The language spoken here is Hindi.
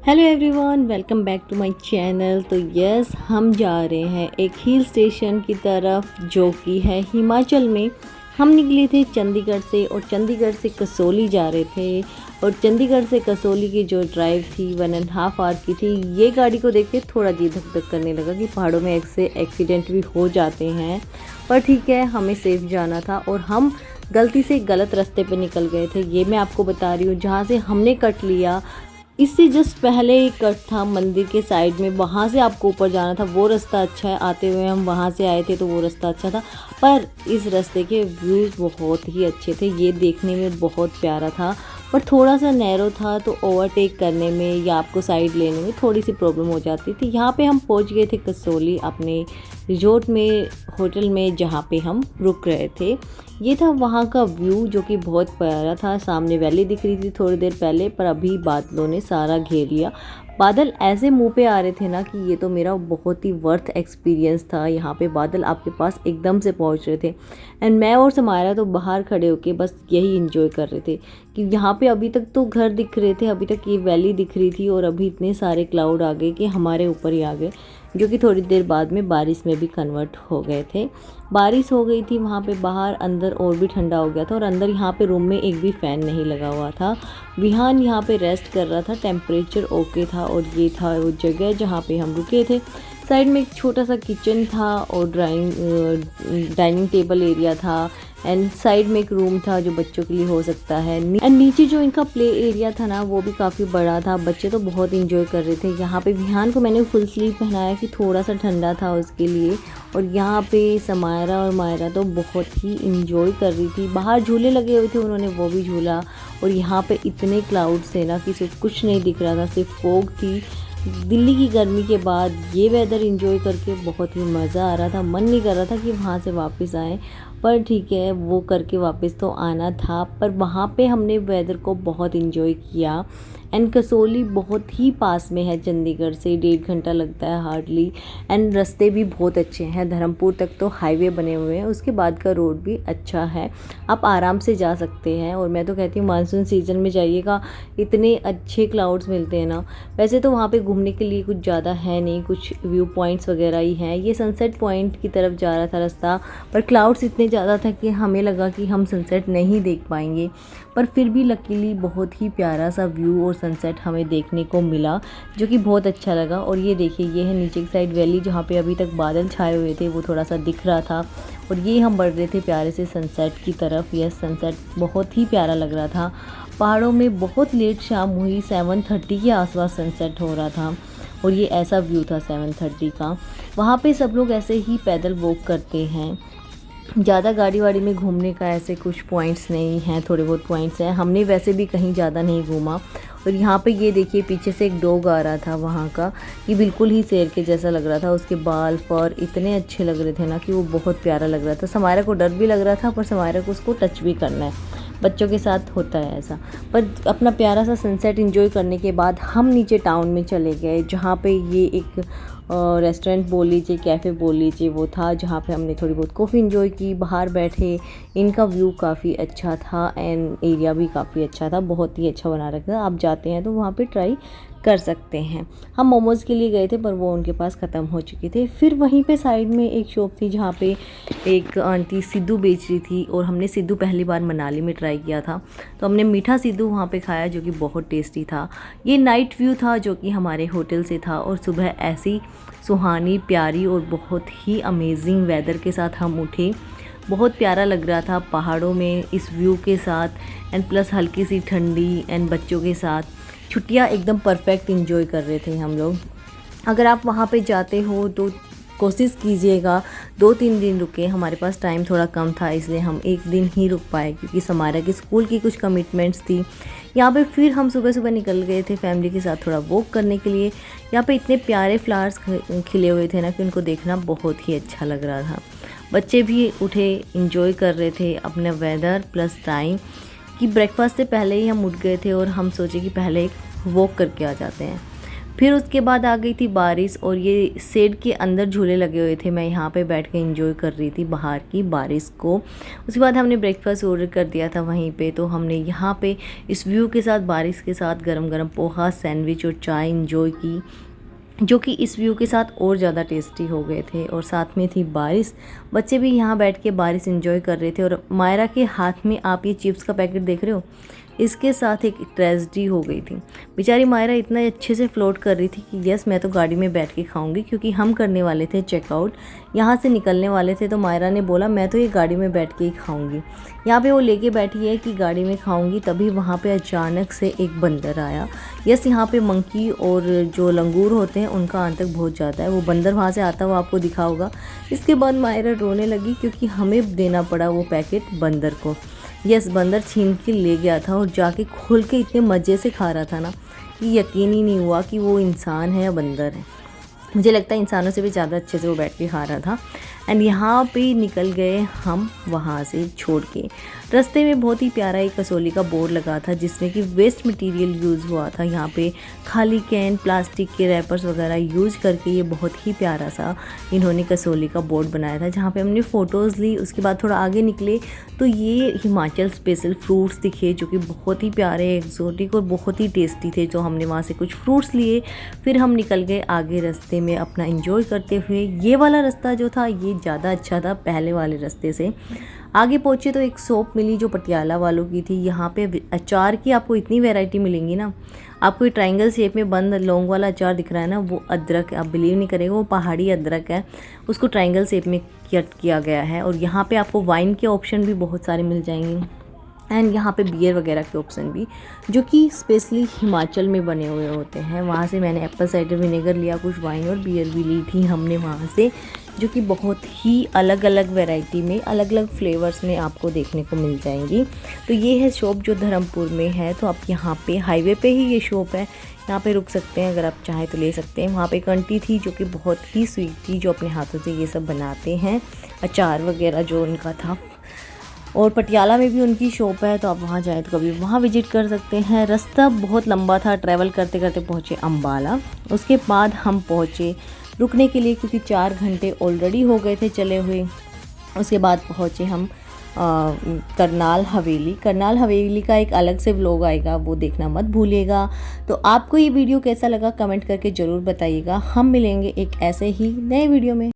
Hello everyone, welcome back to my channel. तो यस, हम जा रहे हैं एक हिल स्टेशन की तरफ जो कि है हिमाचल में। हम निकले थे चंडीगढ़ से और चंडीगढ़ से कसौली जा रहे थे। और चंडीगढ़ से कसौली की जो ड्राइव थी 1.5 आवर की थी। ये गाड़ी को देख के थोड़ा जी धक धक करने लगा कि पहाड़ों में ऐसे एक्सीडेंट भी हो जाते हैं, पर ठीक है, हमें सेफ जाना था और हम गलती से गलत रास्ते पे निकल गए थे। ये मैं आपको बता रही हूँ, जहाँ से हमने कट लिया इससे जस्ट पहले एक कट था मंदिर के साइड में, वहाँ से आपको ऊपर जाना था। वो रास्ता अच्छा है, आते हुए हम वहाँ से आए थे तो वो रास्ता अच्छा था, पर इस रास्ते के व्यूज़ बहुत ही अच्छे थे। ये देखने में बहुत प्यारा था, पर थोड़ा सा नैरो था तो ओवरटेक करने में या आपको साइड लेने में थोड़ी सी प्रॉब्लम हो जाती थी। यहाँ पे हम पहुँच गए थे कसौली अपने रिजॉर्ट में, होटल में, जहाँ पे हम रुक रहे थे। ये था वहाँ का व्यू जो कि बहुत प्यारा था। सामने वैली दिख रही थी थोड़ी देर पहले, पर अभी बादलों ने सारा घेर लिया। बादल ऐसे मुंह पे आ रहे थे ना कि ये तो मेरा बहुत ही वर्थ एक्सपीरियंस था। यहाँ पे बादल आपके पास एकदम से पहुँच रहे थे एंड मैं और समायरा तो बाहर खड़े होके बस यही इंजॉय कर रहे थे कि यहाँ पे अभी तक तो घर दिख रहे थे, अभी तक ये वैली दिख रही थी और अभी इतने सारे क्लाउड आ गए कि हमारे ऊपर ही आ गए, जो कि थोड़ी देर बाद में बारिश में भी कन्वर्ट हो गए थे। बारिश हो गई थी वहाँ पे, बाहर अंदर और भी ठंडा हो गया था और अंदर यहाँ पे रूम में एक भी फ़ैन नहीं लगा हुआ था। विहान यहाँ पे रेस्ट कर रहा था, टेम्परेचर ओके था और ये था वो जगह जहाँ पे हम रुके थे। साइड में एक छोटा सा किचन था और डाइनिंग टेबल एरिया था एंड साइड में एक रूम था जो बच्चों के लिए हो सकता है। एंड नीचे जो इनका प्ले एरिया था ना, वो भी काफ़ी बड़ा था। बच्चे तो बहुत इंजॉय कर रहे थे। यहाँ पे विहान को मैंने फुल स्लीव पहनाया कि थोड़ा सा ठंडा था उसके लिए। और यहाँ पे समायरा और मायरा तो बहुत ही इंजॉय कर रही थी। बाहर झूले लगे हुए थे, उन्होंने वो भी झूला। और यहाँ पे इतने क्लाउड्स थे ना कि सिर्फ कुछ नहीं दिख रहा था, सिर्फ फोग थी। दिल्ली की गर्मी के बाद ये वेदर एंजॉय करके बहुत ही मज़ा आ रहा था। मन नहीं कर रहा था कि वहाँ से वापस आएँ, पर ठीक है, वो करके वापस तो आना था। पर वहाँ पे हमने वेदर को बहुत एंजॉय किया। एंड कसौली बहुत ही पास में है चंडीगढ़ से, 1.5 घंटा लगता है हार्डली। एंड रास्ते भी बहुत अच्छे हैं, धर्मपुर तक तो हाईवे बने हुए हैं, उसके बाद का रोड भी अच्छा है, आप आराम से जा सकते हैं। और मैं तो कहती हूँ मानसून सीज़न में जाइएगा, इतने अच्छे क्लाउड्स मिलते हैं ना। वैसे तो वहाँ पे घूमने के लिए कुछ ज़्यादा है नहीं, कुछ व्यू पॉइंट्स वगैरह ही हैं। ये सनसेट पॉइंट की तरफ जा रहा था रास्ता, पर क्लाउड्स इतने ज़्यादा था कि हमें लगा कि हम सनसेट नहीं देख पाएंगे, पर फिर भी लकीली बहुत ही प्यारा सा व्यू और सनसेट हमें देखने को मिला, जो कि बहुत अच्छा लगा। और ये देखिए, ये है नीचे की साइड वैली, जहाँ पे अभी तक बादल छाए हुए थे वो थोड़ा सा दिख रहा था। और ये हम बढ़ रहे थे प्यारे से सनसेट की तरफ। यह सनसेट बहुत ही प्यारा लग रहा था। पहाड़ों में बहुत लेट शाम हुई, 7:30 के आसपास सनसेट हो रहा था और ये ऐसा व्यू था 7:30 का। वहाँ पे सब लोग ऐसे ही पैदल वॉक करते हैं, ज़्यादा गाड़ी वाड़ी में घूमने का ऐसे कुछ पॉइंट्स नहीं हैं, थोड़े बहुत पॉइंट्स हैं। हमने वैसे भी कहीं ज़्यादा नहीं घूमा। और यहाँ पे ये देखिए, पीछे से एक डॉग आ रहा था वहाँ का, ये बिल्कुल ही शेर के जैसा लग रहा था। उसके बाल फर इतने अच्छे लग रहे थे ना कि वो बहुत प्यारा लग रहा था। समायरा को डर भी लग रहा था, पर समायरा को उसको टच भी करना है, बच्चों के साथ होता है ऐसा। पर अपना प्यारा सा सनसेट एंजॉय करने के बाद हम नीचे टाउन में चले गए, जहाँ पे ये एक रेस्टोरेंट बोल लीजिए, कैफ़े बोल लीजिए, वो था, जहाँ पे हमने थोड़ी बहुत कॉफ़ी एंजॉय की, बाहर बैठे। इनका व्यू काफ़ी अच्छा था एंड एरिया भी काफ़ी अच्छा था, बहुत ही अच्छा बना रखा था। आप जाते हैं तो वहाँ पे ट्राई कर सकते हैं। हम मोमोज़ के लिए गए थे, पर वो उनके पास ख़त्म हो चुके थे। फिर वहीं पे साइड में एक शॉप थी जहाँ पे एक आंटी सिद्धू बेच रही थी, और हमने सिद्धू पहली बार मनाली में ट्राई किया था, तो हमने मीठा सिद्धू वहाँ पे खाया, जो कि बहुत टेस्टी था। ये नाइट व्यू था जो कि हमारे होटल से था, और सुबह ऐसी सुहानी, प्यारी और बहुत ही अमेजिंग वेदर के साथ हम उठे। बहुत प्यारा लग रहा था पहाड़ों में इस व्यू के साथ, एंड प्लस हल्की सी ठंडी, एंड बच्चों के साथ छुट्टियां एकदम परफेक्ट एंजॉय कर रहे थे हम लोग। अगर आप वहाँ पे जाते हो तो कोशिश कीजिएगा 2-3 दिन रुके। हमारे पास टाइम थोड़ा कम था, इसलिए हम एक दिन ही रुक पाए, क्योंकि समायरा की स्कूल की कुछ कमिटमेंट्स थी। यहाँ पे फिर हम सुबह सुबह निकल गए थे फैमिली के साथ थोड़ा वॉक करने के लिए। यहाँ पे इतने प्यारे फ्लावर्स खिले हुए थे ना कि उनको देखना बहुत ही अच्छा लग रहा था। बच्चे भी उठे, इंजॉय कर रहे थे अपना वेदर प्लस टाइम। कि ब्रेकफास्ट से पहले ही हम उठ गए थे और हम सोचे कि पहले एक वॉक करके आ जाते हैं। फिर उसके बाद आ गई थी बारिश और ये शेड के अंदर झूले लगे हुए थे। मैं यहाँ पे बैठ के एंजॉय कर रही थी बाहर की बारिश को। उसके बाद हमने ब्रेकफास्ट ऑर्डर कर दिया था वहीं पे, तो हमने यहाँ पे इस व्यू के साथ बारिश के साथ गरम गरम पोहा, सैंडविच और चाय एंजॉय की, जो कि इस व्यू के साथ और ज़्यादा टेस्टी हो गए थे। और साथ में थी बारिश, बच्चे भी यहाँ बैठ के बारिश एंजॉय कर रहे थे। और मायरा के हाथ में आप ये चिप्स का पैकेट देख रहे हो, इसके साथ एक ट्रेजेडी हो गई थी। बेचारी मायरा इतना अच्छे से फ्लोट कर रही थी कि यस मैं तो गाड़ी में बैठ के खाऊंगी, क्योंकि हम करने वाले थे चेकआउट, यहाँ से निकलने वाले थे। तो मायरा ने बोला मैं तो ये गाड़ी में बैठ के ही खाऊंगी। यहाँ पे वो लेके बैठी है कि गाड़ी में खाऊंगी, तभी वहाँ पे अचानक से एक बंदर आया। यस यहाँ पे मंकी और जो लंगूर होते हैं उनका आतंक बहुत ज़्यादा है। वो बंदर वहाँ से आता हुआ आपको दिखा होगा। इसके बाद मायरा रोने लगी क्योंकि हमें देना पड़ा वो पैकेट बंदर को। यस बंदर छीन के ले गया था और जाके खोल के इतने मज़े से खा रहा था ना कि यकीन ही नहीं हुआ कि वो इंसान है या बंदर है। मुझे लगता है इंसानों से भी ज़्यादा अच्छे से वो बैठ के खा रहा था। एंड यहाँ पे निकल गए हम वहाँ से छोड़ के। रास्ते में बहुत ही प्यारा एक कसौली का बोर्ड लगा था जिसमें कि वेस्ट मटेरियल यूज़ हुआ था। यहाँ पे खाली कैन, प्लास्टिक के रैपर्स वगैरह यूज़ करके ये बहुत ही प्यारा सा इन्होंने कसौली का बोर्ड बनाया था, जहाँ पे हमने फ़ोटोज़ ली। उसके बाद थोड़ा आगे निकले तो ये हिमाचल स्पेशल फ्रूट्स दिखे जो कि बहुत ही प्यारे, एक्जोटिक और बहुत ही टेस्टी थे। तो हमने वहाँ से कुछ फ्रूट्स लिए, फिर हम निकल गए आगे रास्ते में अपना एंजॉय करते हुए। ये वाला रास्ता जो था ये ज़्यादा अच्छा था पहले वाले रास्ते से। आगे पहुँचे तो एक शॉप मिली जो पटियाला वालों की थी। यहाँ पे अचार की आपको इतनी वैरायटी मिलेंगी ना। आपको ये ट्रायंगल शेप में बंद लौंग वाला अचार दिख रहा है ना, वो अदरक, आप बिलीव नहीं करेंगे, वो पहाड़ी अदरक है, उसको ट्रायंगल शेप में कट किया गया है। और यहाँ पे आपको वाइन के ऑप्शन भी बहुत सारे मिल जाएंगे एंड यहाँ पे बियर वगैरह के ऑप्शन भी, जो कि स्पेशली हिमाचल में बने हुए होते हैं। वहाँ से मैंने एप्पल साइडर विनेगर लिया, कुछ वाइन और बियर भी ली थी हमने वहाँ से, जो कि बहुत ही अलग अलग वैरायटी में, अलग अलग फ्लेवर्स में आपको देखने को मिल जाएंगी। तो ये है शॉप जो धर्मपुर में है। तो आप यहाँ पे हाईवे पे ही ये शॉप है, यहाँ पे रुक सकते हैं, अगर आप चाहें तो ले सकते हैं। वहाँ पे एक आंटी थी जो कि बहुत ही स्वीट थी, जो अपने हाथों से ये सब बनाते हैं, अचार वगैरह जो उनका था। और पटियाला में भी उनकी शॉप है, तो आप वहाँ जाए तो कभी वहाँ विजिट कर सकते हैं। रास्ता बहुत लंबा था, ट्रैवल करते करते पहुँचे अम्बाला। उसके बाद हम पहुँचे रुकने के लिए, क्योंकि 4 घंटे ऑलरेडी हो गए थे चले हुए। उसके बाद पहुँचे हम करनाल हवेली। करनाल हवेली का एक अलग से व्लॉग आएगा, वो देखना मत भूलिएगा। तो आपको ये वीडियो कैसा लगा कमेंट करके ज़रूर बताइएगा। हम मिलेंगे एक ऐसे ही नए वीडियो में।